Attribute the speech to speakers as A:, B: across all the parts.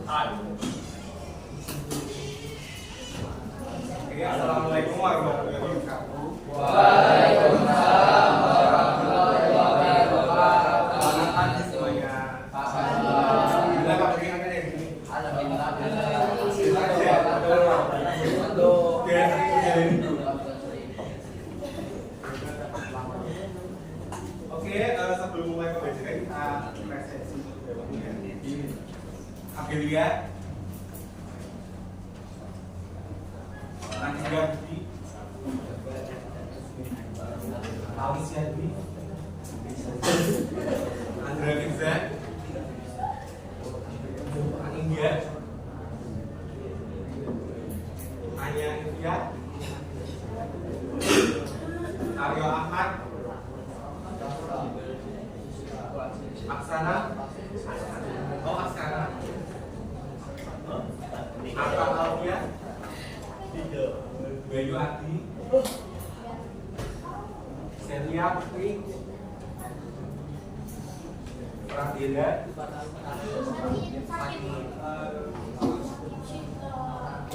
A: Oke, assalamualaikum warahmatullahi wabarakatuh.
B: Waalaikumsalam warahmatullahi wabarakatuh.
A: Selamat pagi semuanya. Alhamdulillah kabarnya ada di sini. Oke, sebelum mulai pembelajaran kita presentasi dulu ya. Agelia, nanti juga Budi, Alicia Dwi, Andra Firza, Anindya, Anya India, Aryo Ahmad, Aksana, Aksana, Akang Alfia, Bayu Adi, Celia Putri, Pradila,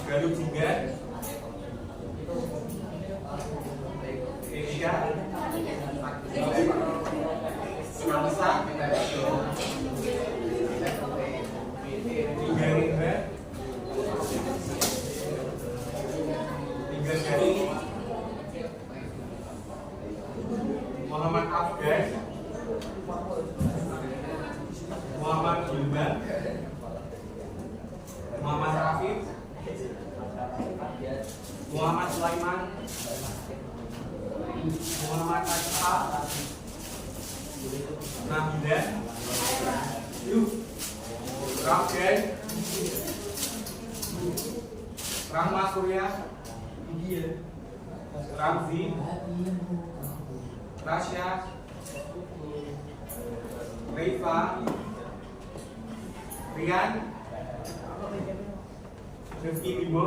A: Galuh juga, Keisha, Samsa, Tiga Indra, Tiga Jari, Muhammad Afgan, Muhammad Gilban, Muhammad Rafif, Muhammad Sulaiman, Muhammad Najha, Nabila, Ramdan, Rahma Surya, Ramzi, Rasya, Reifa, Rian, Rifki Bimo,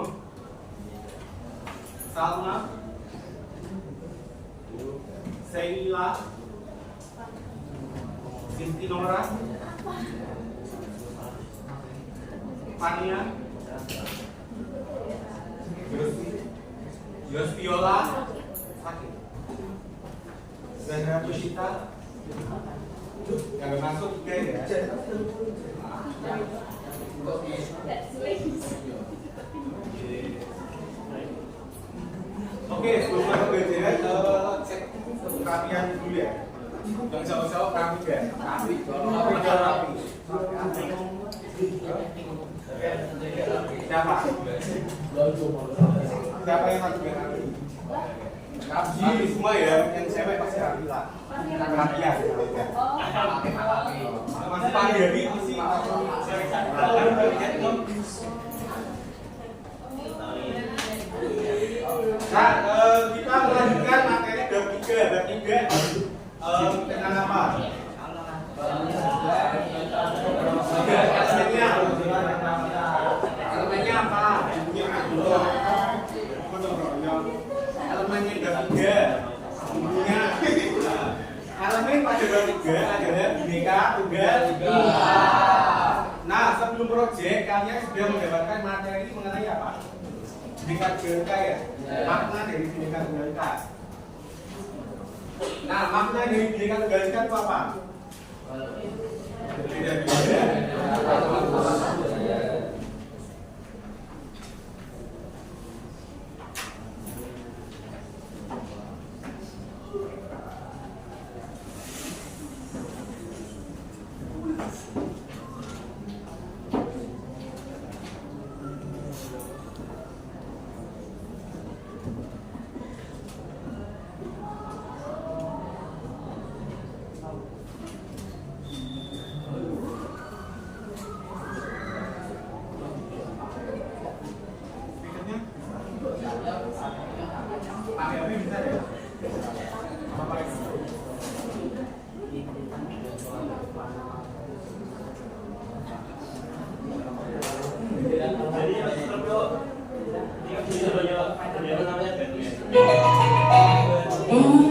A: Salma, Saila, Sinti Nora, Fania, Yospiola, Zahra Tushita, yang masuk juga ya. Oke, sebelum kita belajar, cek kerapian dulu ya. Jangan jauh-jauh rapi ya. Rapi. Siapa? Siapa yang rapi? Rapi semua ya, yang cewek pasti rapi lah. Rapi ya. Masih pagi ya, masih. Nah, kita melanjutkan materi bab 3. Tentang apa? Elemennya apa? Elemennya bab 3. Elemen pada bab 3 adalah bineka tunggal ika. Nah, sebelum proyek kalian sudah mendapatkan materi mengenai apa? Bineka tunggal ika ya. Makna dari bineka tunggal ika. Nah, makna dari bineka tunggal ika itu apa? Berbeda-beda.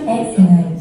C: Excellent.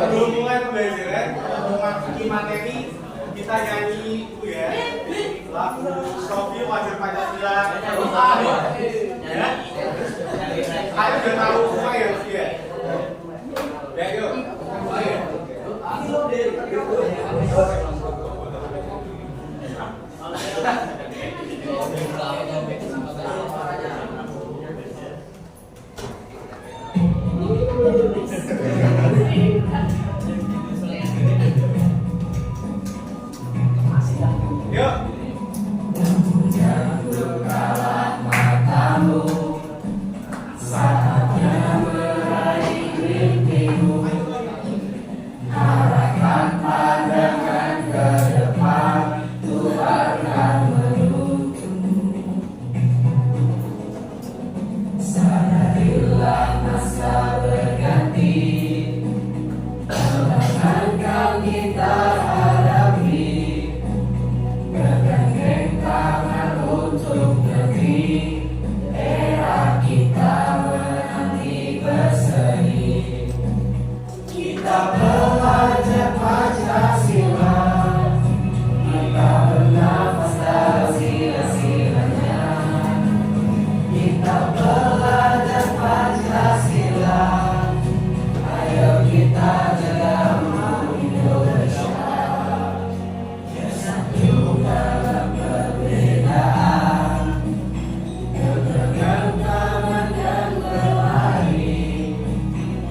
A: Belum mulai pembelajaran, memasuki materi kita nyanyi itu ya lagu Sofi Wajar Pancasila. Ya, ayo udah tahu semua ya, ya. Ya yuk,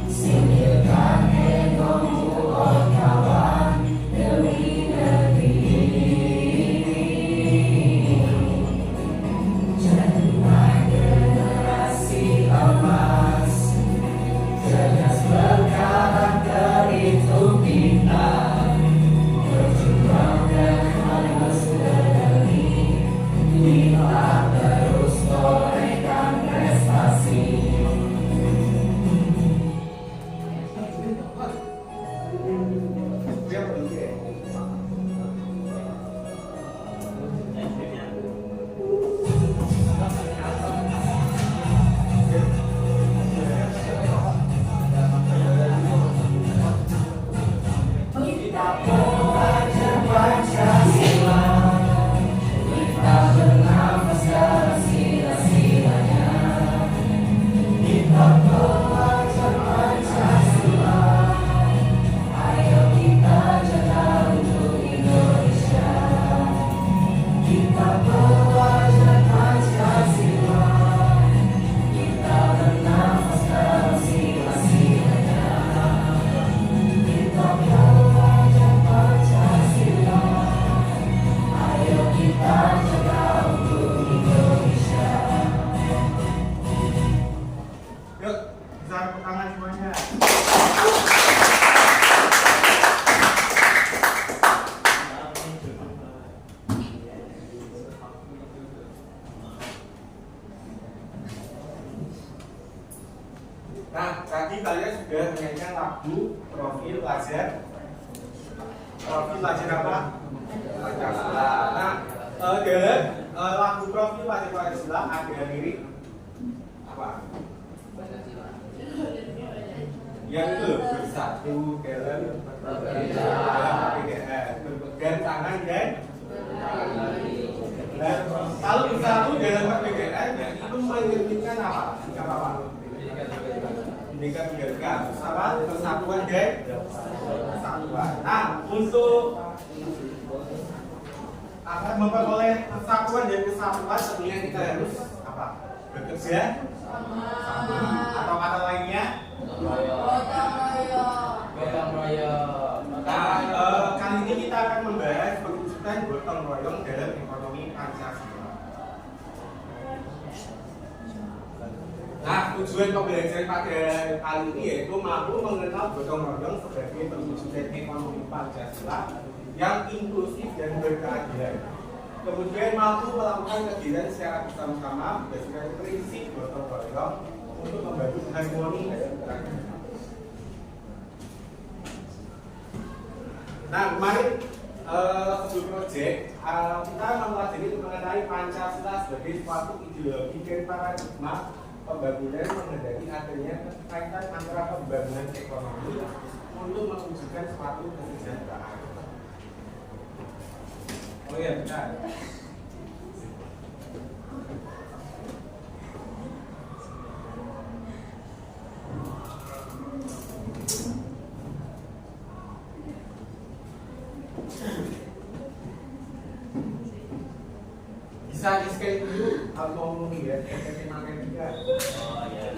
C: Singkirkan
A: pelajar apa? Pancasila. Nah, dalam lagu profil pelajar Pancasila ada lirik apa? Yang itu bersatu dalam berpegang tangan dan kalau bersatu dalam perbedaan itu menginginkan apa? Pendidikan menjaga persatuan dan kesatuan. Nah, untuk agar memperoleh persatuan dan kesatuan tentunya kita harus apa? Bekerja sama. Atau kata lainnya
B: gotong royong.
A: Nah, kali ini kita akan membahas perwujudan gotong royong dalam ekonomi Pancasila. Nah, tujuan pembelajaran pada kali ini yaitu mampu mengenal gotong royong sebagai perwujudan ekonomi Pancasila yang inklusif dan berkeadilan. Kemudian mampu melakukan kegiatan secara bersama-sama berdasarkan prinsip gotong royong untuk membangun harmoni dan keragaman. Nah, kemarin sebelum proyek kita mempelajari mengenai Pancasila sebagai suatu ideologi dan paradigma pembangunan menghadapi adanya kaitan antara pembangunan ekonomi untuk mewujudkan suatu kesejahteraan. Oh iya, benar. Bisa di-scan dulu kalau mau ngomongin ya, matematika.
B: Oh iya.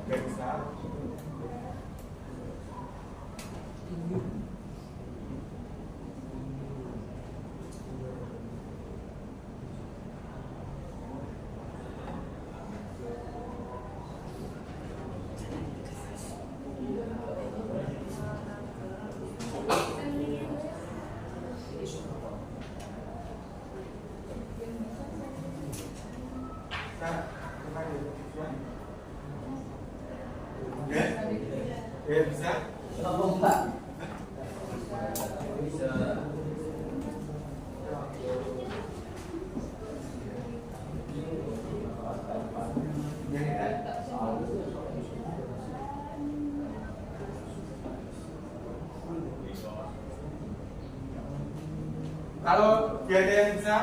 A: Gak bisa. Ya bisa. Kalau dia ada yang bisa,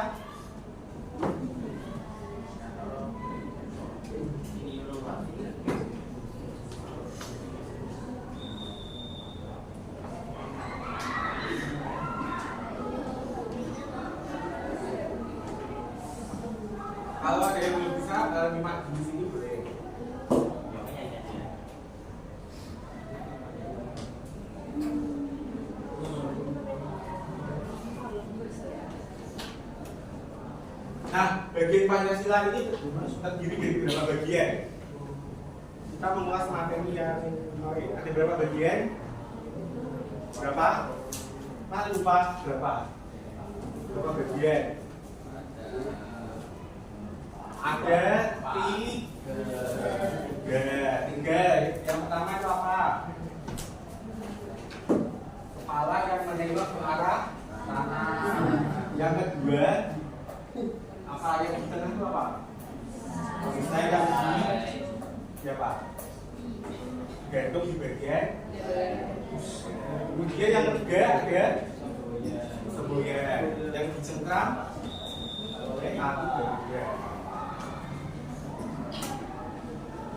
A: kalau ada yang belum bisa, nyimak di sini boleh. Nah, bagian Pancasila ini terdiri dari berapa bagian? Kita mengulas materi yang kemarin. Ada berapa bagian? Berapa? Nah, lupa berapa? Berapa bagian? Ada tiga. Yang pertama itu apa? Kepala yang menengok ke arah kanan. Yang kedua, apa yang di tengah itu apa? Saya yang di siapa? Gantung di bagian. Kemudian yang ketiga ada semboyan. Yang dicengkram oleh aku bagian.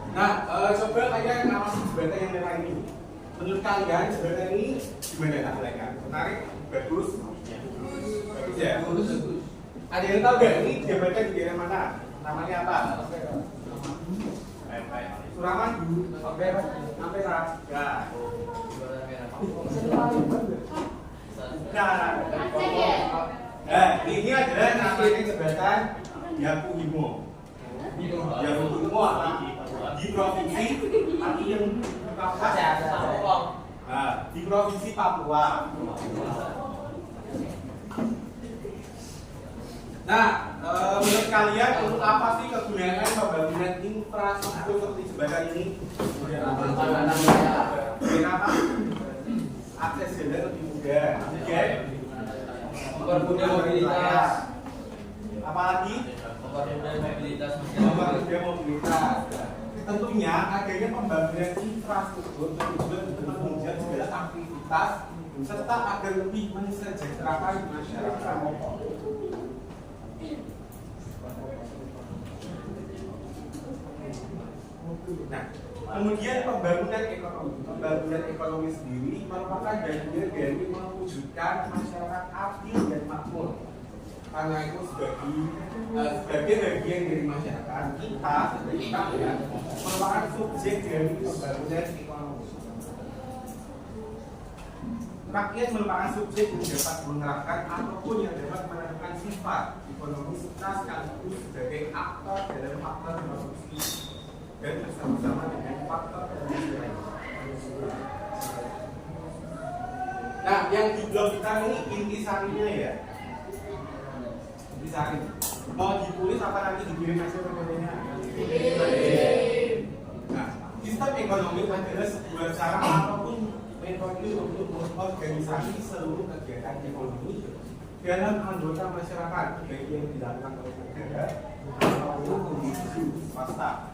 A: Nah, coba kalian ngawasi jembatan yang merah ini. Menurut kalian jembatan ini gimana hasilnya? Menarik? Bagus? Bagus ya? Ada yang tahu nggak ini jembatan di daerah mana? Namanya apa? Suraman? Ampera? Ya. Nah, ini adalah namanya jembatan Yakuhimo. Yakuhimo apa? Di provinsi tapi yang Papua. Nah, di provinsi Papua. Nah, menurut kalian untuk apa sih kegunaan pembangunan infrastruktur seperti jembatan ini? Kenapa? Akses jalan lebih mudah.
B: Mempermudah mobilitas.
A: Apalagi?
B: Mempermudah mobilitas.
A: Mempermudah mobilitas. Tentunya adanya pembangunan infrastruktur tujuan untuk menunjang segala aktivitas serta agar lebih mensejahterakan masyarakat. Nah, kemudian pembangunan ekonomi sendiri merupakan bagian dari mewujudkan masyarakat adil dan makmur. Karena itu sebagai bagian dari masyarakat kita sebagai rakyat merupakan subjek dari pembangunan ekonomi. Rakyat merupakan subjek yang dapat menerapkan ataupun yang dapat menentukan sifat ekonomi serta sekaligus sebagai aktor dalam faktor produksi dan bersama-sama dengan faktor produksi lain. Nah, yang di blog kita ini intisarinya ya. Intisari. Mau ditulis apa nanti dikirim aja dokumennya? Nah, sistem ekonomi adalah sebuah cara ataupun metode untuk mengorganisasi seluruh kegiatan ekonomi dalam anggota masyarakat, baik yang dilakukan oleh negara maupun individu swasta.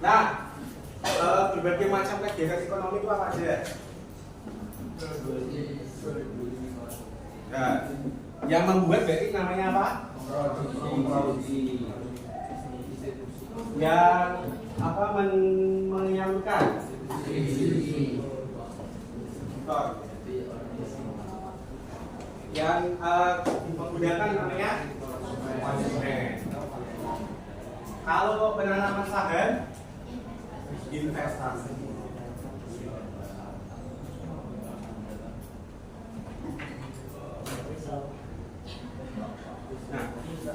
A: Nah, berbagai macam kegiatan ekonomi itu apa aja? Nah, yang membuat berarti namanya apa?
B: Produksi.
A: Yang apa menyalurkan? Yang menggunakan namanya konsumen. Kalau penanaman saham, investasi. Nah,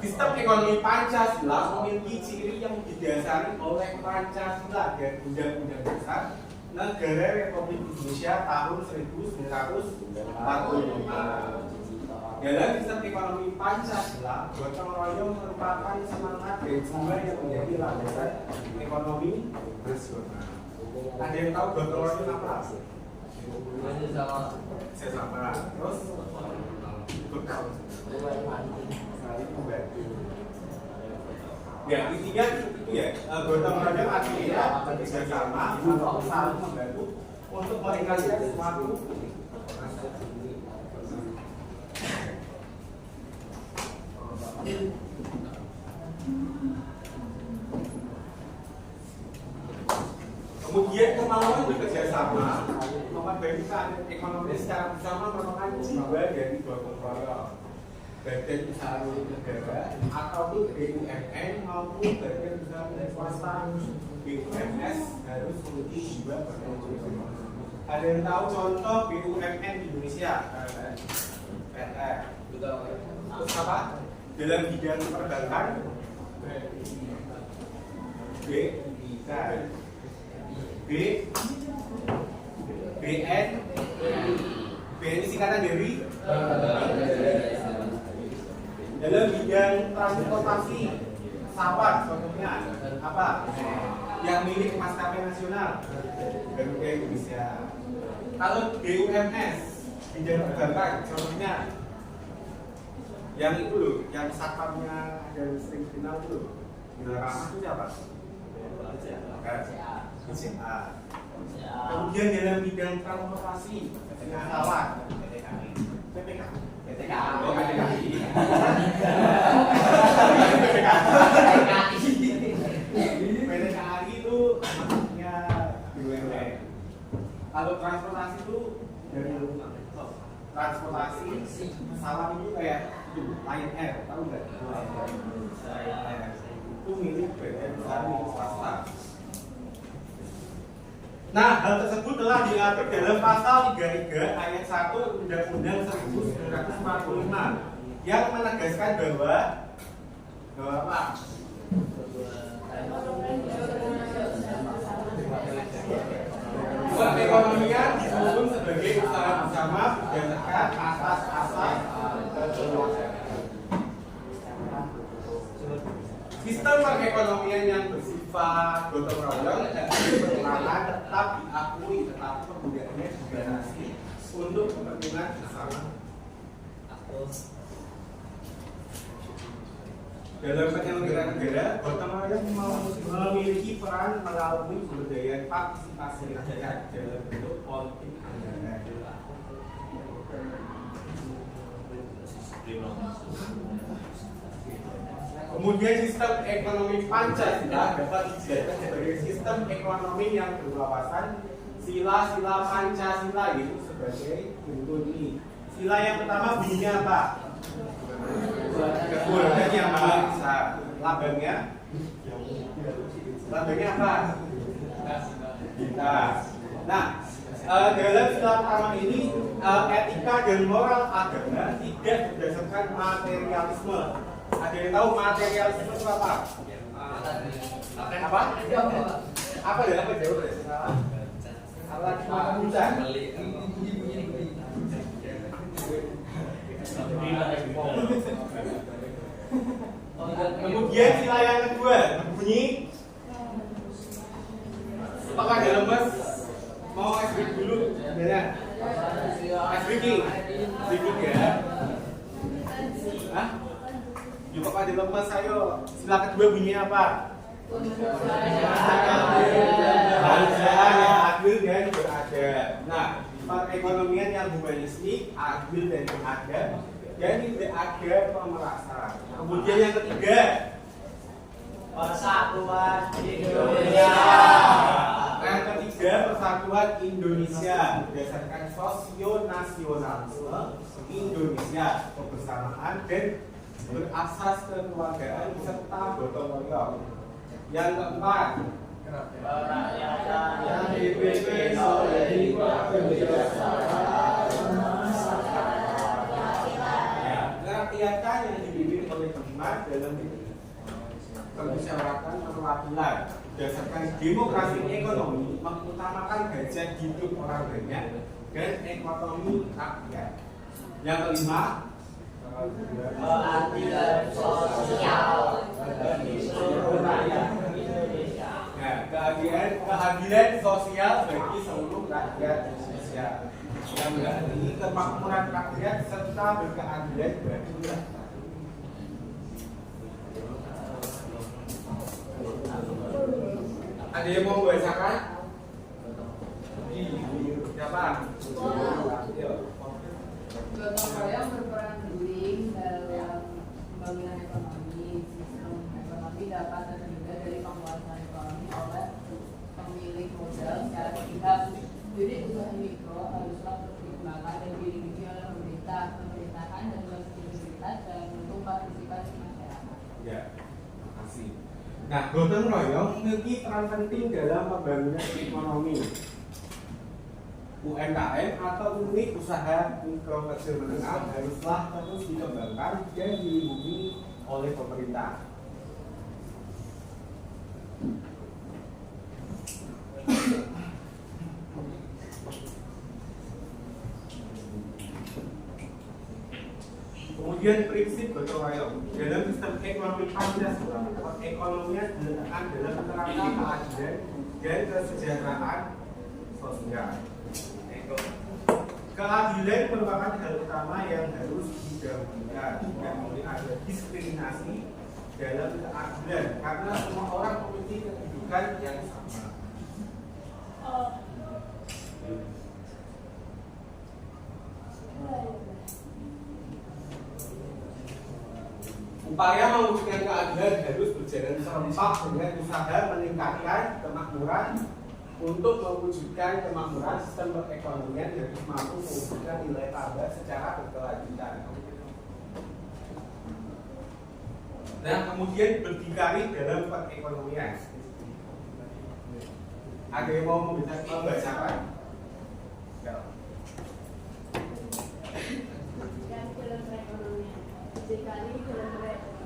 A: sistem ekonomi Pancasila memiliki ciri yang didasari oleh Pancasila dan Undang-Undang Dasar Negara Republik Indonesia tahun 1945. Dalam sistem ekonomi Pancasila, gotong royong merupakan semangat dan jiwa yang menjadi landasan ekonomi nasional. Ada yang tahu gotong royong apa? Sesama. Terus bekal. Ya, intinya itu ya, gotong royong artinya bekerjasama atau saling membantu untuk merealisasikan sesuatu. Kemudian kemauan bekerja sama memperbaiki ekonomi secara bersama merupakan jiwa dari gotong royong. Badan usaha negara ataupun BUMN maupun badan usaha milik swasta BUMS harus memiliki jiwa gotong royong. Ada yang tahu contoh BUMN di Indonesia? PT. Terus apa? Dalam bidang perbankan BN ini singkatan dari dalam bidang transportasi pesawat contohnya apa yang milik maskapai nasional Garuda Indonesia. Kalau BUMS bidang perbankan contohnya yang itu loh, yang satpamnya dan sering final itu loh. Ramah itu siapa? BCA. Kemudian dalam bidang transportasi pesawat PTKI. Oh, PTKI. PTKI itu maksudnya BUMN. Kalau transportasi itu dari transportasi pesawat itu kayak Lion Air, tahu nggak? Itu milik badan usaha milik swasta. Nah, hal tersebut telah diatur dalam pasal 33 ayat 1 Undang-Undang 1945 yang menegaskan bahwa apa? Perekonomian disusun sebagai usaha bersama berdasarkan asas-asas sistem perekonomian yang bersifat gotong royong dan berkelana tetap diakui, tetapi penggunaannya dibatasi untuk kepentingan bersama. Dalam penyelenggaraan negara, gotong royong memiliki peran melalui pemberdayaan partisipasi rakyat dalam bentuk politik anggaran. Kemudian sistem ekonomi Pancasila dapat dijelaskan sebagai sistem ekonomi yang berwawasan sila-sila Pancasila, itu sebagai bentuk ini. Sila yang pertama bunyinya apa? Keturunan yang maha besar. Lambangnya apa? Kita. Nah, dalam sila pertama ini etika dan moral agama tidak berdasarkan materialisme. Ada yang tahu materialisme itu apa? Apa? Apa ya? Apa jauh deh? Apa bukan? Kemudian sila yang kedua berbunyi. Apakah ada lemes? Mau es krim dulu? Ya. Es krim ya. Hah? Coba pada lemes, ayo. Sila kedua bunyinya apa? Kerajaan yang adil dan beradab. Nah, perekonomian yang humanistik, adil dan beradab, dan tidak ada pemerasan. Kemudian yang ketiga, persatuan Indonesia. Yang ketiga, persatuan Indonesia berdasarkan sosio-nasionalisme Indonesia, kebersamaan dan berasas kekeluargaan serta gotong royong. Yang keempat, kerakyatan yang dipimpin oleh kerakyatan yang dipimpin oleh hikmat dalam permusyawaratan perwakilan berdasarkan demokrasi ekonomi, mengutamakan hajat hidup orang banyak dan ekonomi rakyat. Yang kelima, keadilan sosial bagi seluruh rakyat Indonesia. Nah, keadilan sosial bagi seluruh rakyat Indonesia yang berarti kemakmuran rakyat serta berkeadilan bagi rakyat. Ada yang mau membacakan? Siapa?
C: Gotong royong berperan penting dalam pembangunan ekonomi. Sistem ekonomi dapat terhindar dari penguasaan ekonomi oleh pemilik modal secara sepihak. Unit usaha mikro haruslah terus dikembangkan dan dilindungi oleh pemerintah, pemerintahan dan universitas dalam bentuk partisipasi masyarakat.
A: Ya, terima kasih. Nah, gotong royong memiliki peran penting dalam pembangunan ekonomi. UMKM atau unit usaha mikro kecil menengah haruslah terus dikembangkan dan dilindungi oleh pemerintah. Kemudian prinsip gotong royong dalam sistem ekonomi Pancasila, perekonomian diletakkan dalam kerangka keadilan dan kesejahteraan sosial. Keadilan merupakan hal utama yang harus didahulukan. Tidak boleh ada diskriminasi dalam keadilan karena semua orang memiliki kedudukan yang sama. Upaya mewujudkan keadilan harus berjalan serempak dengan usaha meningkatkan kemakmuran. Untuk mewujudkan kemakmuran, sistem perekonomian harus mampu mewujudkan nilai tambah secara berkelanjutan. Nah, kemudian berdikari dalam perekonomian. Ada yang mau membacakan?
D: Dan dalam perekonomian, berdikari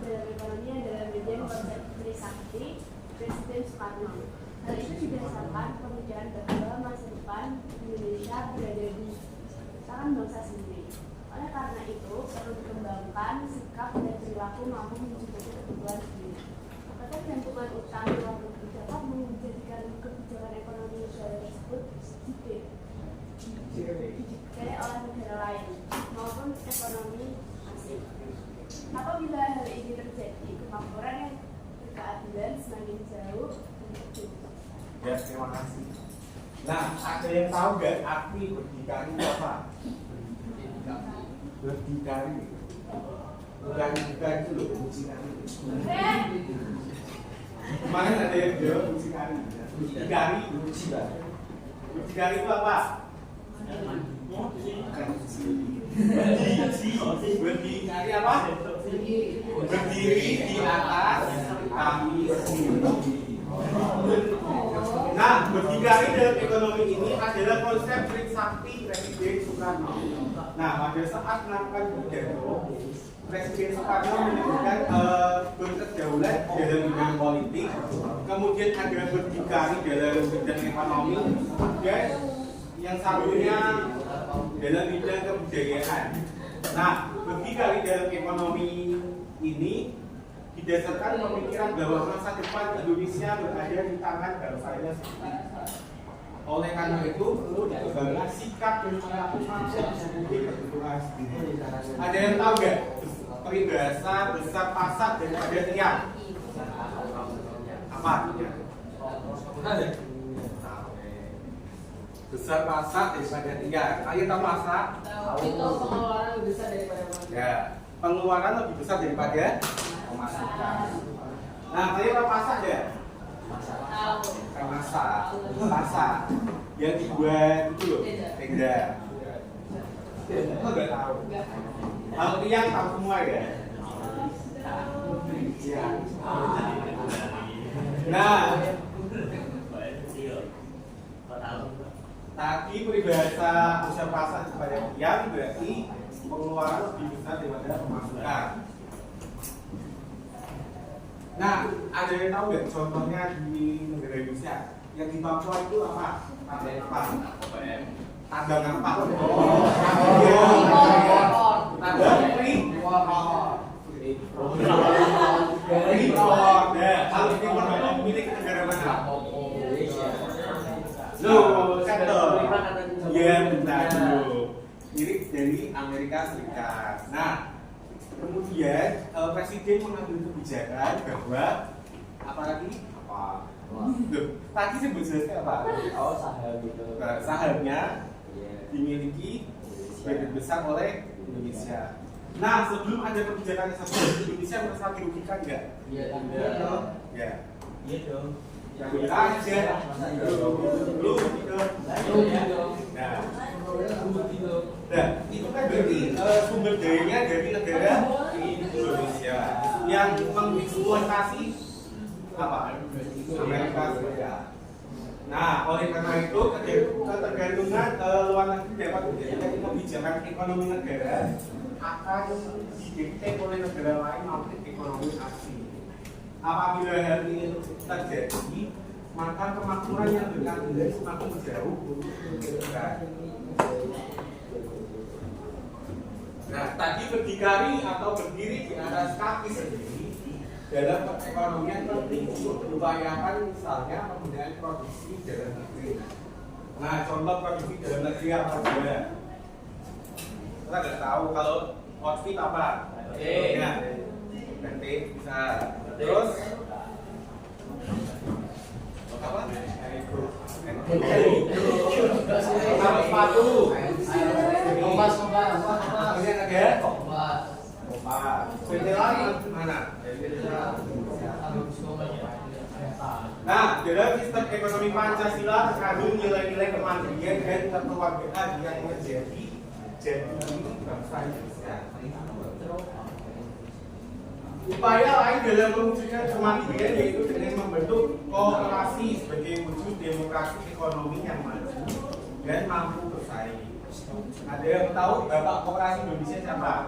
D: dalam ekonomi adalah bagian konsep Trisakti Presiden Soekarno. Hal itu didasarkan pemikiran bahwa masa depan Indonesia berada di tangan bangsa sendiri. Oleh karena itu, perlu dikembangkan sikap dan perilaku mampu mencukupi kebutuhan sendiri. bahkan cantuman utang luar negeri dapat menjadikan kebijakan ekonomi negara tersebut dibiayai oleh negara lain maupun ekonomi asing. Apabila hal ini terjadi, kemakmuran yang berkeadilan semakin jauh dan
A: Ya, terima kasih. Nah, ada yang tahu nggak arti berdikari itu apa? Berdikari. Bukan itu loh, mucikari. Kemarin ada yang jawab mucikari. Berdikari, berdikari itu apa? Berdikari apa? Berdiri di atas kaki sendiri. Nah, berdikari dalam ekonomi ini adalah konsep Trisakti Presiden Soekarno. Nah, pada saat melakukan pidato, Presiden Soekarno menyebutkan berkedaulatan dalam bidang politik, kemudian ada berdikari dalam bidang ekonomi, dan yang satunya dalam bidang kebudayaan. Nah, berdikari dalam ekonomi ini didasarkan pemikiran bahwa masa depan Indonesia berada di tangan bangsanya sendiri. Oleh karena itu perlu dikembangkan sikap dan perilaku manusia mencukupi kebutuhan sendiri. Ada yang tahu nggak peribahasa besar pasak daripada tiang? Apa artinya? Besar pasak daripada tiang. Ayo tahu pasak?
C: Itu pengeluaran lebih besar daripada pemasukan.
A: Ya, pengeluaran lebih besar daripada pemasukan. Nah, saya tahu pasak ya? Masak yang dibuat itu loh, tenda. Nggak tahu. Kalau tiang tahu semua ya. Nah, tadi peribahasa besar pasak kepada tiang berarti pengeluaran lebih besar daripada pemasukan. Nah, ada yang tahu nggak contohnya di negara Indonesia? Yang di Papua itu apa? Tambang apa? Tambang apa? Tambang Freeport. Kalau Freeport milik negara mana? Loh, sektor. Ya, benar. Milik dari Amerika Serikat. Nah, kemudian presiden mengambil kebijakan bahwa apalagi apa? Tadi sebut jelasnya apa?
B: Oh, saham gitu.
A: Sahamnya dimiliki sebagian besar oleh Indonesia. Nah, sebelum ada kebijakan tersebut, Indonesia merasa dirugikan nggak?
B: Iya,
A: Ya.
B: iya dong.
A: Yang aja. Lu gitu. Nah, itu kan berarti sumber dayanya dari negara Indonesia yang mengeksploitasi apa? Amerika Serikat. Nah, oleh karena itu ketergantungan luar negeri dapat menjadikan kebijakan ekonomi negara akan didikte oleh negara lain maupun ekonomi asing. Apabila hal ini terjadi, maka kemakmuran yang berkeadilan semakin jauh bergerak. Nah, tadi berdikari atau berdiri di atas kaki sendiri dalam perekonomian penting untuk diupayakan misalnya penggunaan produksi dalam negeri. Nah, contoh produksi dalam negeri apa saja? Kita nggak tahu kalau outfit apa? Ya, ganti bisa. Terus apa? Kalau sepatu, kompas. Kemudian ada kompas. Bendera mana? Nah, dalam sistem ekonomi Pancasila terkandung nilai-nilai kemandirian dan kekeluargaan yang menjadi bangsa Indonesia. Upaya lain dalam mewujudkan kemandirian yaitu dengan membentuk koperasi sebagai wujud demokrasi ekonomi yang maju dan mampu bersaing. Ada yang tahu Bapak Koperasi Indonesia siapa?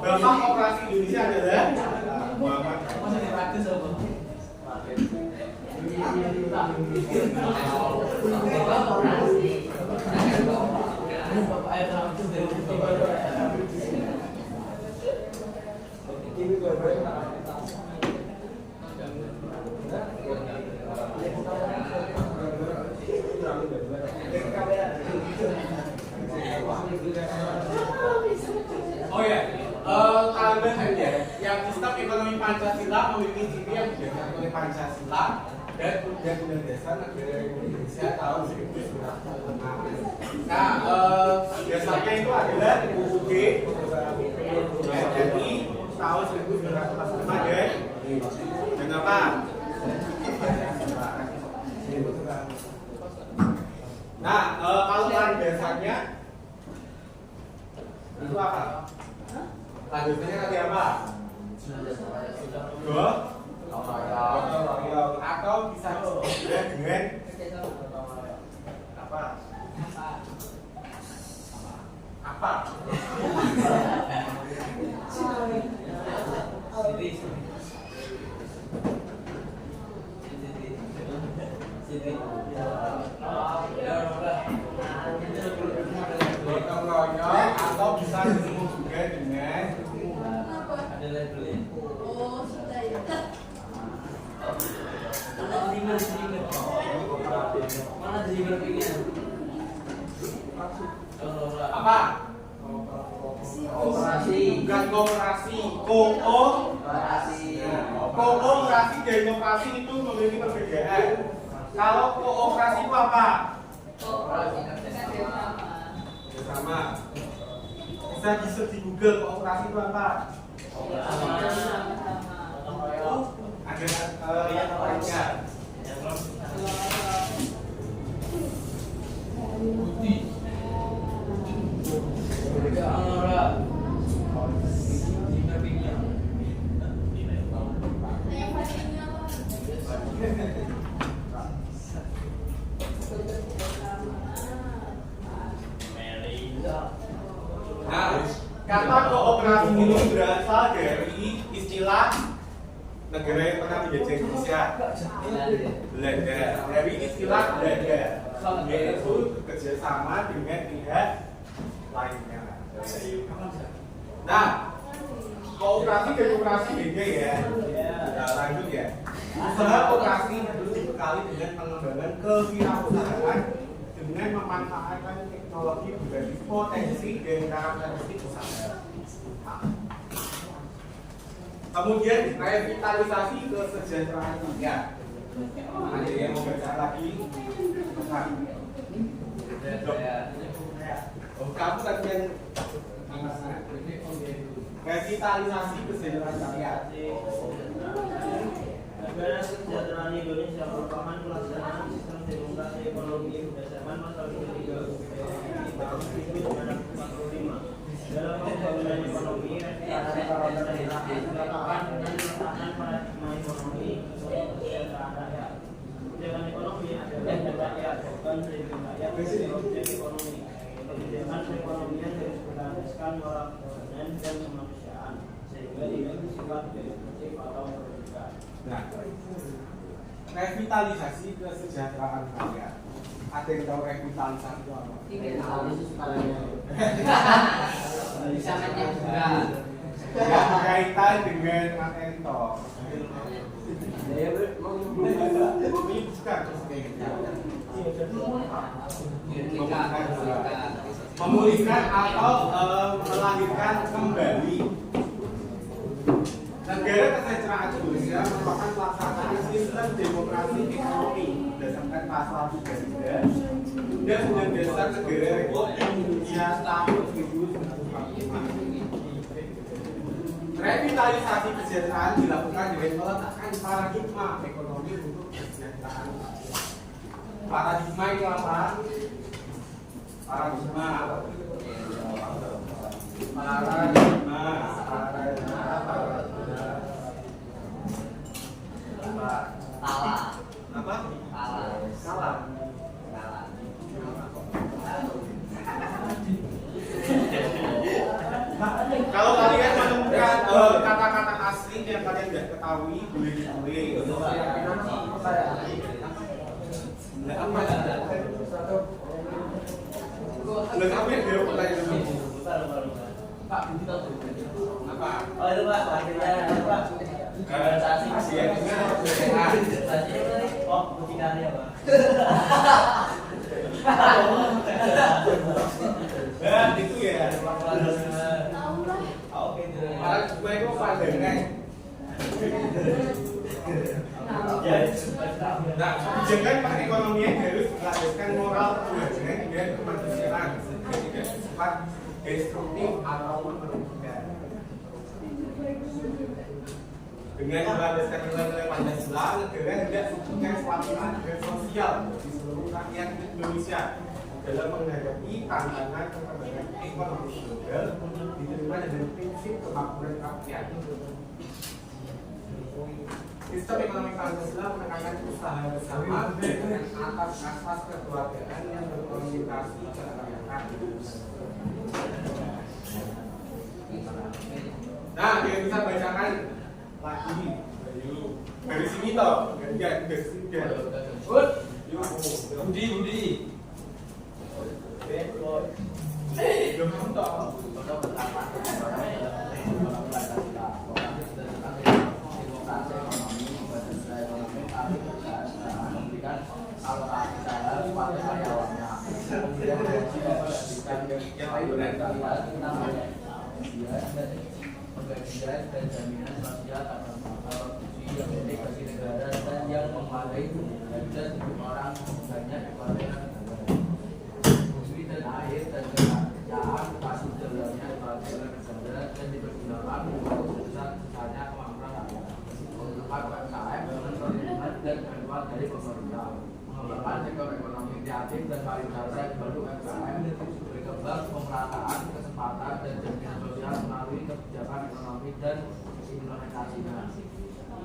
A: Bapak Koperasi Indonesia adalah Muhammad. Oh ya, tambahan ya, yang sistem ekonomi Pancasila memiliki ciri yang didasarkan oleh Pancasila dan Undang-Undang Dasar Negara Republik Indonesia tahun 1945. Nah, dasarnya itu adalah UUD RI tahun 1945 dan apa? Nah, kalau landasannya itu apa? Landasannya nanti apa? Gotong royong atau bisa juga dengan apa? Apa? Gotong royong atau bisa disebut juga dengan
B: Ada labelnya.
D: Oh, sudah ya.
B: Mana jadi berpikir?
A: apa?
B: Operasi.
A: Bukan kooperasi, kooperasi dan demokrasi itu memiliki perbedaan. Kalau kooperasi itu apa? Bersama. Bisa di-search di Google kooperasi itu apa? Ada yang lainnya. Nah, kata kooperasi ini berasal dari istilah negara yang pernah menjajah Indonesia, Belanda. Dari istilah Belanda, yaitu bekerjasama dengan pihak lainnya. Nah, kooperasi dan koperasi beda ya. Nah, lanjut ya. Usaha kooperasi harus dibekali dengan pengembangan kewirausahaan dengan memanfaatkan teknologi berbagai potensi dan karakteristik usaha. Kemudian revitalisasi kesejahteraan rakyat. Ada yang mau baca lagi? Oh, kamu tadi yang revitalisasi kesejahteraan rakyat.
B: Negara kesejahteraan Indonesia merupakan pelaksanaan sistem demokrasi ekonomi berdasarkan pasal 23 UUD tahun 1945. Dalam pembangunan ekonomi, revitalisasi dilakukan dengan meletakkan paradigma ekonomi sesuai kesejahteraan rakyat. Kebijakan ekonomi adalah untuk rakyat, bukan prinsip rakyat sebagai objek ekonomi. Kebijakan perekonomian harus berlandaskan moral ketuhanan dan kemanusiaan, sehingga tidak bersifat eksklusif atau merugikan.
A: Nah, revitalisasi kesejahteraan rakyat. Ada yang tahu revitalisasi itu apa?
E: Misalnya juga
A: Ya, berkaitan dengan materi toh. Ini bukan terus kayak gitu. Memulihkan atau melahirkan kembali. Negara kesejahteraan Indonesia merupakan pelaksanaan sistem demokrasi ekonomi berdasarkan pasal 33 Undang-Undang Dasar Negara Republik Indonesia tahun 1945. Revitalisasi kesejahteraan dilakukan dengan meletakkan paradigma ekonomi untuk kesejahteraan. Paradigma itu apa? Paradigma. Apa? Salah. Kalau kalian menemukan kata-kata asing yang kalian tidak ketahui, boleh ditulis. Apa? Apa yang dia pertanyaan? Pak, apa?
B: Oh itu Pak, akhirnya Pak.
A: Asing ya,
B: Oh, mucikari ya Pak.
A: Ya itu ya.
D: Tahu lah.
B: Oke,
A: Para gue itu pandangan. Nah, kebijakan perekonomian harus berlandaskan moral kewajiban dan kemanusiaan, tidak bersifat destruktif ataupun merugikan. Dengan berlandaskan nilai-nilai Pancasila, negara hendak memberikan pelatihan dan sosial bagi seluruh rakyat Indonesia dalam menghadapi tantangan perkembangan ekonomi global diterima dengan prinsip kemakmuran rakyat. Sistem ekonomi Pancasila menekankan usaha bersama dengan atas asas kekeluargaan yang berorientasi ke rakyat. Nah, yang bisa bacakan lagi dari sini toh, gantian dari sini. Good. Budi. Belum toh.
E: Penggajian dan jaminan sosial akan berfungsi yang baik bagi negara dan yang memadai dan untuk orang banyak kepada negara. Bumi dan air dan kerajaan pasti dalamnya dipakai oleh negara dan dipergunakan untuk sebesar-besarnya kemampuan rakyat. Mempercepat UMKM dengan perlindungan dan bantuan dari pemerintah. Mengembangkan sektor ekonomi kreatif dan pariwisata yang baru UMKM berkembang pemerataan kesempatan dan jaminan sosial melalui kebijakan ekonomi dan implementasinya.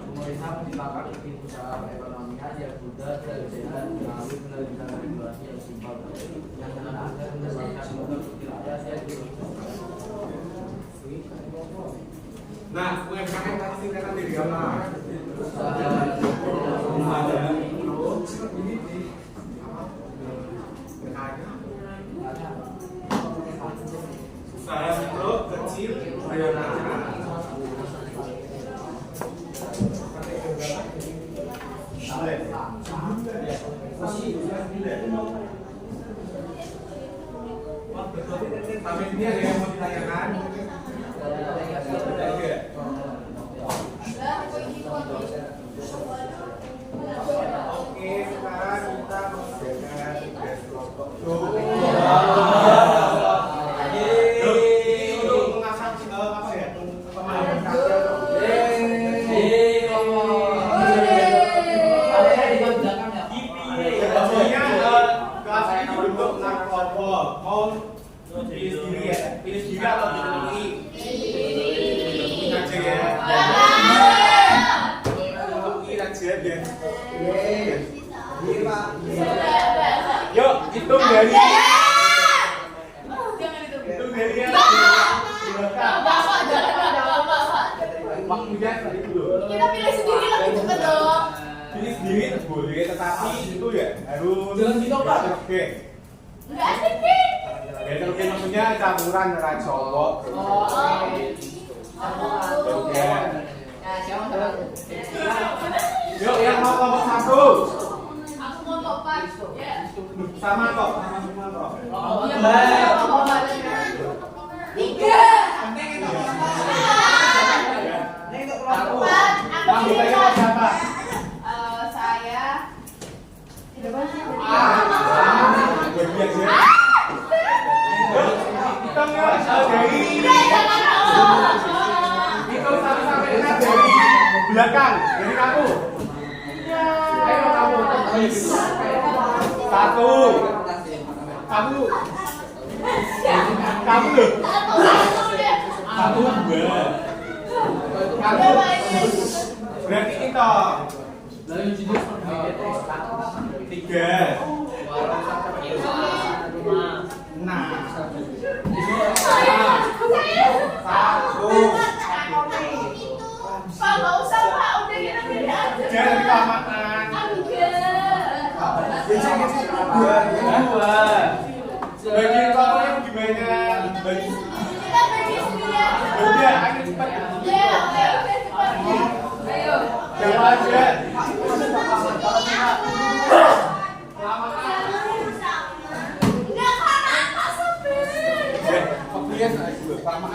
E: Pemerintah menciptakan iklim usaha perekonomian yang mudah dan sehat melalui penerbitan regulasi yang simpel yang menentukan mendapatkan modal wilayah yang
A: Nah, UMKM tadi singkatan dari apa? Usaha mikro, kecil, menengah. Sampai sini ada yang mau ditanyakan? Oke, sekarang kita mengerjakan tugas kelompok untuk mengasah apa ya? Pemahaman kalian. Pokoknya kelas ini dibentuk 6 kelompok. Mau pilih sendiri ya? Pilih sendiri atau pilih ini aja ya? Ini aja biar. Yuk, hitung dari yang waktunya tadi dulu.
D: Kita pilih sendiri lebih cepat dong.
A: Pilih sendiri boleh, tetapi itu ya harus
E: jangan gitu, Pak.
A: Oke.
D: Enggak asik nih.
A: Ya terus maksudnya campuran antara cowok. Oke. Yuk yang mau kelompok 1.
D: Aku mau topan. Ya.
A: Sama kok, sama semua kok.
D: Tiga.
A: Aku. Anggotanya kok siapa?
C: Saya
A: Bagian ya. Hitung ya, dari hitung sampai 6 dari belakang, dari kamu. Ayo kamu. 1. Kamu loh. 1, 2. Kamu. Berarti kita 3. Nah. 1.
D: Pak, nggak usah Pak, udah kita pilih aja.
A: Jangan dikelamaan. Bagi kelompoknya gimana? Bagi
D: Kita bagi sendiri aja.
A: udah, ayo cepat.
D: Ya, oke, cepat. Ayo.
A: Siapa aja?
D: Enggak kan, apa sopir?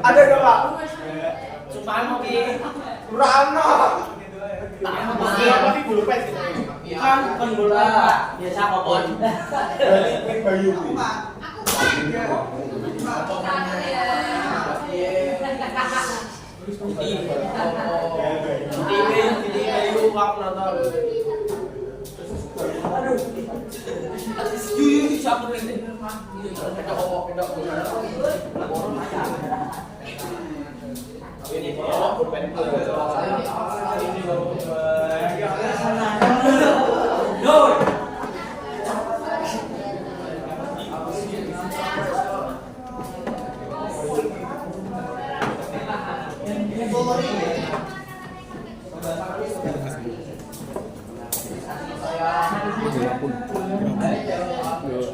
A: Ada gak Pak?
B: Cuma ki.
A: Rano.
B: Apa sih bulu pes itu? Kan bola. Biasa kopon.
A: Bayu.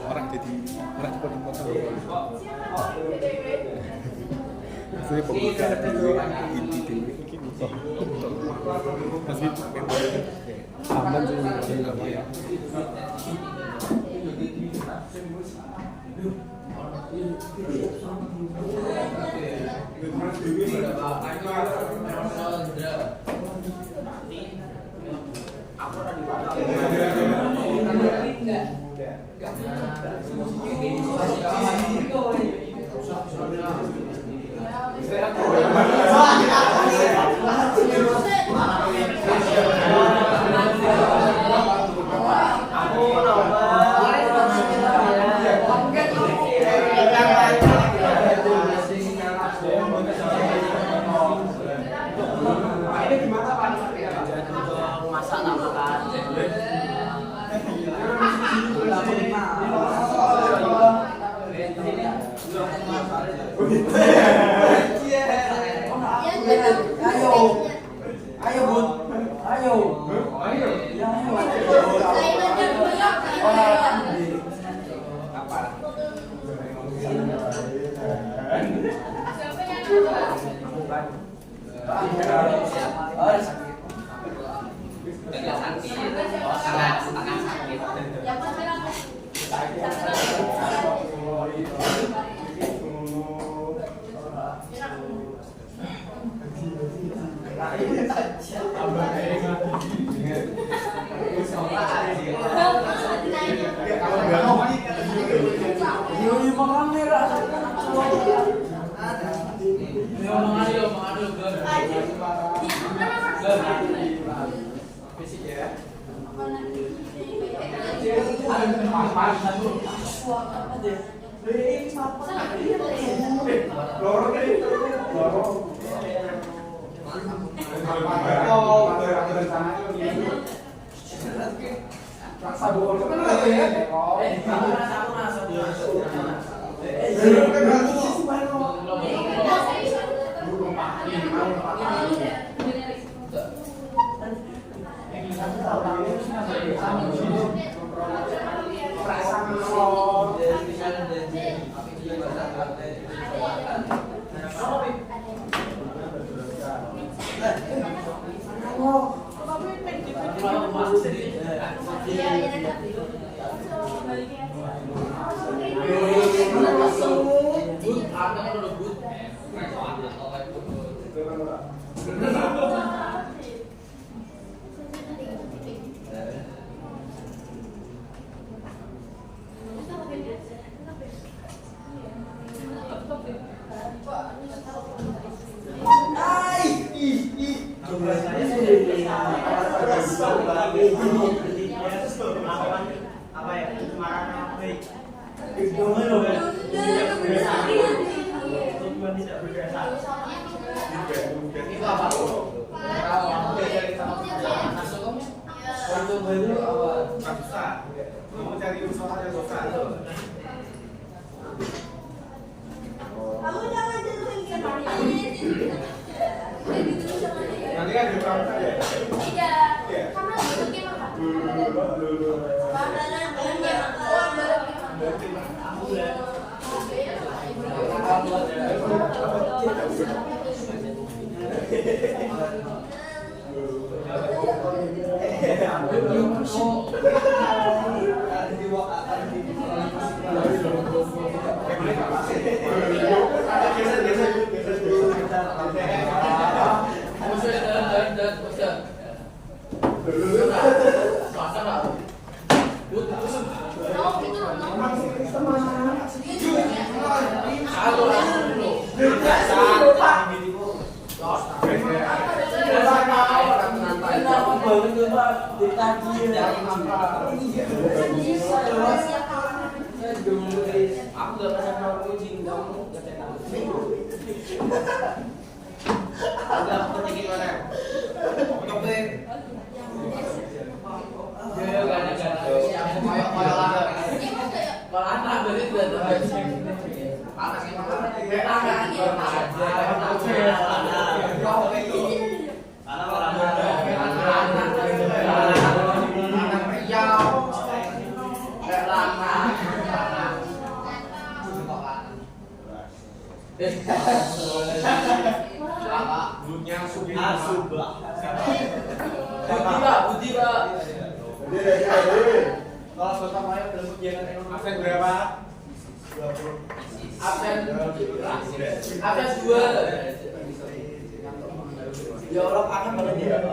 F: Orang jadi orang cepat-cepat saya pembuka inti dewi masih aman sih nggak ya.
B: Apa ya? Kemarahan yang baik. Tujuan tidak berdasar.
E: Itu apa? Untuk baru apa?
A: Dosa. Kamu cari usaha ada dosa.
D: Kamu jangan jadi
A: Nanti kan di perangkat ya.
D: Iya. Karena itu gimana?
E: Aku gak pernah mau kucing kamu
A: Udah pentingin mana? Oke.
E: ya gara-gara aku koyo-koyo lah kalau anak dari itu ada anak yang
A: Dulunya Subah.
E: Budi Pak.
B: Kalau kota Maya dalam ujian ekonomi
A: Absen berapa?
B: 20.
E: Absen 2.
B: Ya orang akan belajar.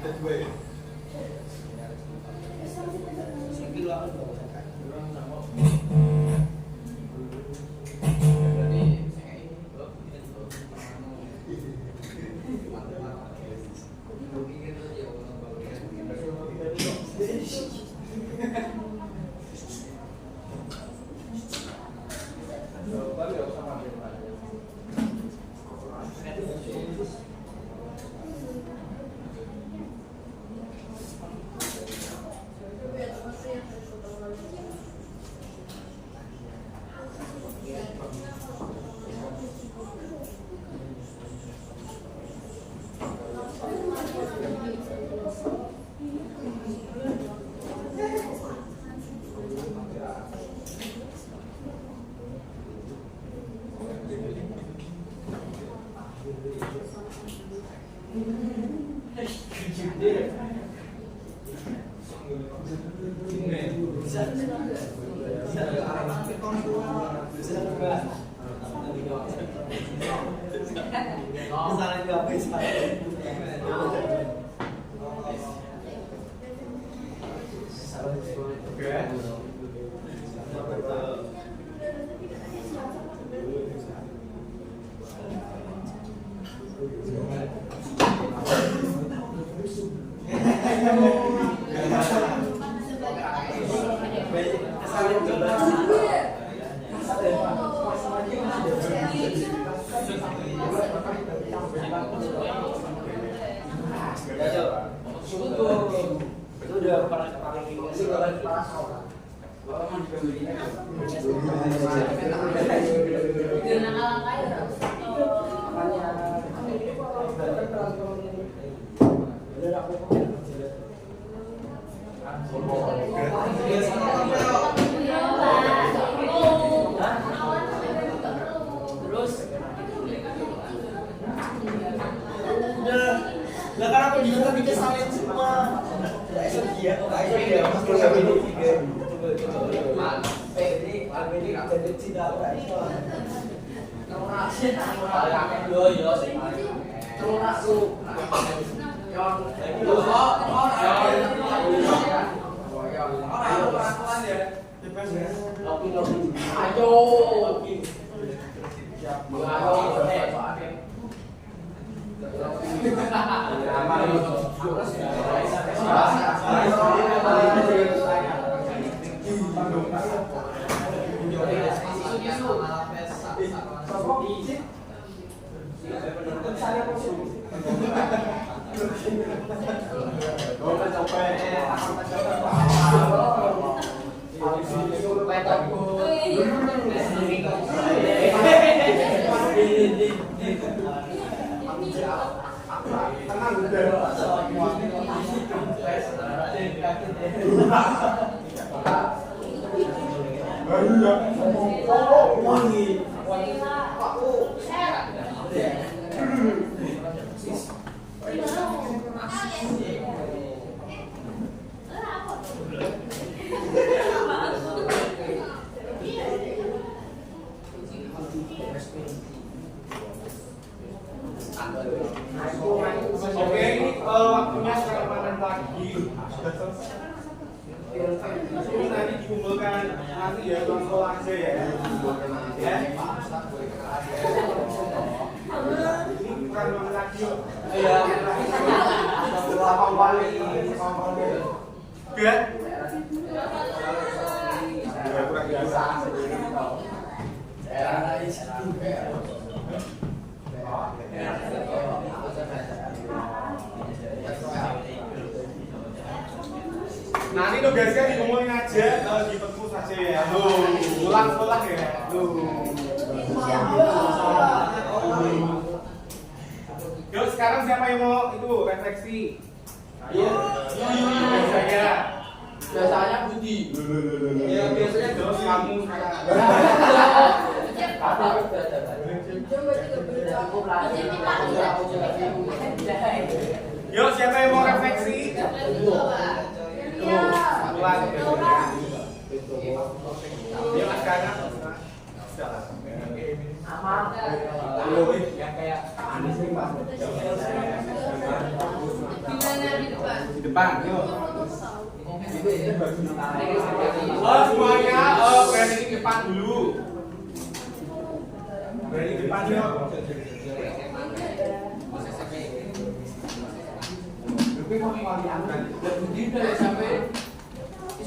A: Ada 2 ya. Lah karena aku juga bikin salin semua. Oke, ini waktunya sekarang makan lagi. Ini nanti dikumpulkan nanti ya langsung aja ya. Ya. Ini bukan makan lagi. Iya. Good. Kurang biasa. Nah ini tugasnya dikumpulin aja, di perpus aja ya. Ulang-ulang ya. Yuk sekarang siapa yang mau itu refleksi? Ayo. Saya.
E: Biasanya Budi.
A: Ya biasanya terus kamu saya. Yuk siapa yang mau refleksi? Ulang. Yuk sekarang.
E: Amal. Yang kayak Anies nih Pak.
A: Di depan, yuk. Semuanya berani di depan dulu. Berani di depan yuk.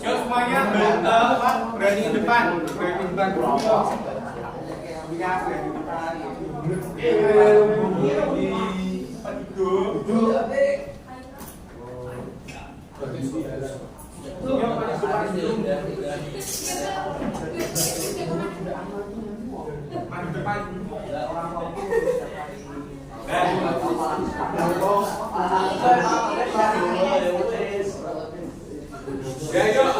A: Yuk semuanya berani di depan. Berani di depan dulu. Semuanya berani di depan. Duduk. Maju depan. Ya yuk,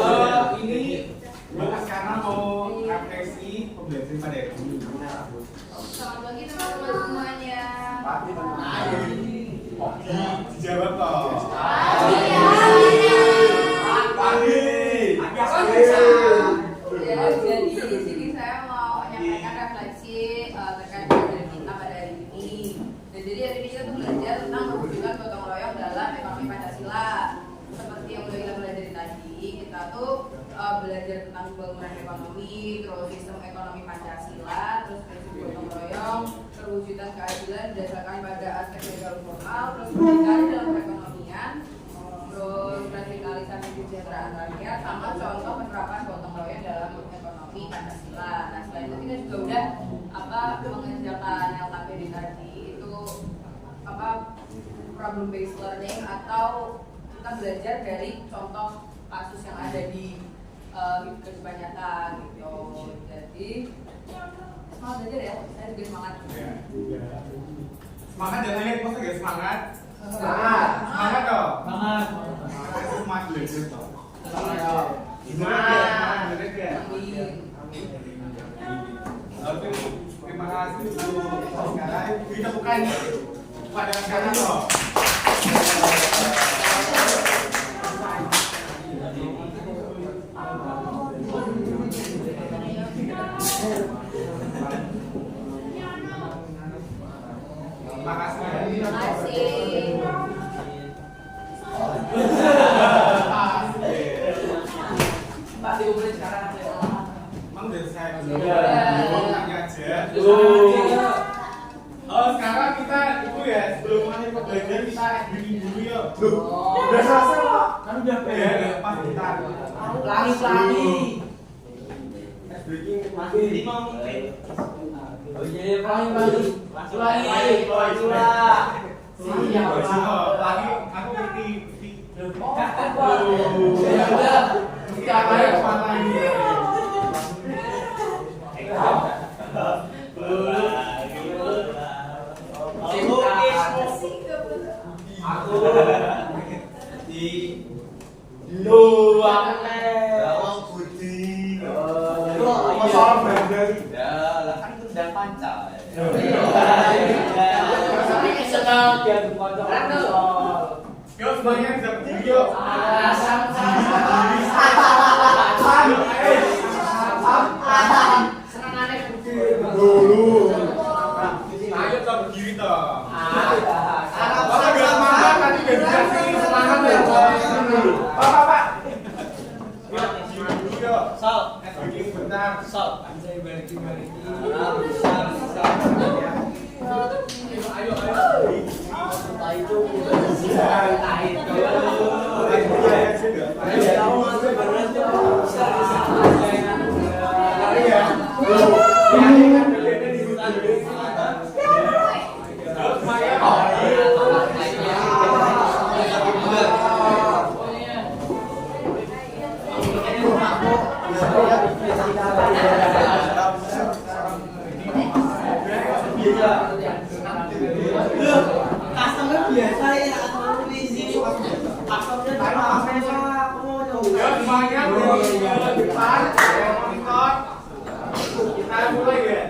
A: ini sekarang mau refleksi pembelajaran pada hari ini.
C: Selamat pagi teman-teman semuanya.
A: Dijawab toh.
C: Ya, jadi di sini saya mau menyampaikan refleksi terkait materi kita pada hari ini. Dan jadi hari ini kita tuh belajar tentang perwujudan gotong royong dalam ekonomi Pancasila. Seperti yang udah kita pelajari tadi, kita tuh belajar tentang pembangunan ekonomi, terus sistem ekonomi Pancasila, terus prinsip gotong royong, perwujudan keadilan berdasarkan pada aspek legal formal, terus berdikari dalam perekonomian, terus radikalisasi kesejahteraan rakyat, sama contoh penerapan gotong royong dalam ekonomi Pancasila. Nah, selain itu kita juga udah mengerjakan LKPD tadi itu problem based learning, atau kita belajar dari contoh kasus yang ada di kehidupan nyata gitu. Jadi semangat belajar ya, saya juga semangat.
A: Semangat jangan lihat poster ya, semangat.
E: Semangat.
A: Semangat toh.
B: Semangat.
A: Semangat belajar toh.
E: Semangat.
A: Oke, terima kasih untuk sekarang kita bukan pada sekarang toh. Terima kasih.
C: Terima kasih.
E: Pak diumumkan sekarang.
A: Emang udah saya
E: Iya.
A: tanya aja. Sekarang kita itu ya sebelum masuk ke belajar kita bikin dulu ya. Udah selesai kok. Kan udah ya, pas kita.
E: Pelangi.
A: Breaking
B: Masih 5 menit.
E: Oh iya, pelangi. Pelangi. Siap.
A: Lagi aku ngerti.
E: Ya udah.
A: Kita akan kemana ini?
E: Aku di luar
A: Bawang putih.
E: Masalah
A: berarti.
E: ya, lah kan itu sedang pancal.
B: Senang dia dipotong.
A: Yo semuanya bisa berdiri yo. Dulu. Ayo kita berdiri toh. Kalau bilang semangat tadi udah dikasih semangat ya. Pak. Kita berdiri dulu yo. Berdiri sebentar. Ayo.
B: Customer biasa ya, atau busy. Customer
A: Ya semuanya berdiri ke depan. Monitor. Kita mulai ya.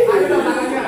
A: Ayo tangannya.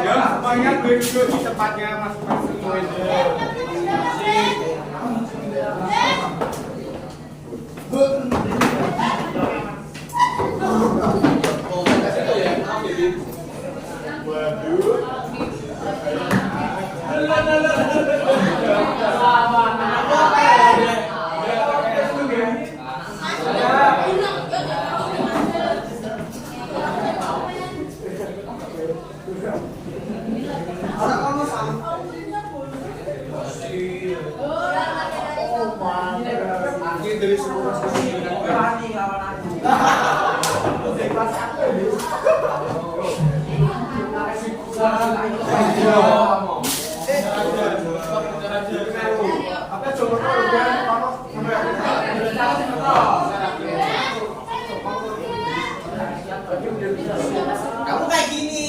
A: Ya, semuanya duduk di tempatnya masing-masing. Dari semua
E: Kamu kayak gini.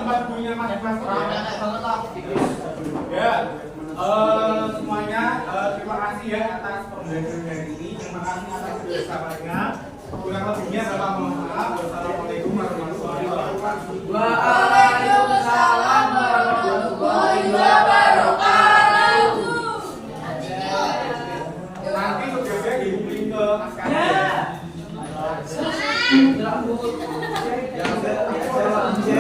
E: tempat punya masing-masing. Ya, semuanya terima kasih ya atas pembelajaran hari ini. Terima kasih atas kerjasamanya. Kurang lebihnya saya mohon maaf. Wassalamualaikum warahmatullahi wabarakatuh. Waalaikumsalam warahmatullahi wabarakatuh.
A: Nanti tugasnya dihubungin ke askarnya.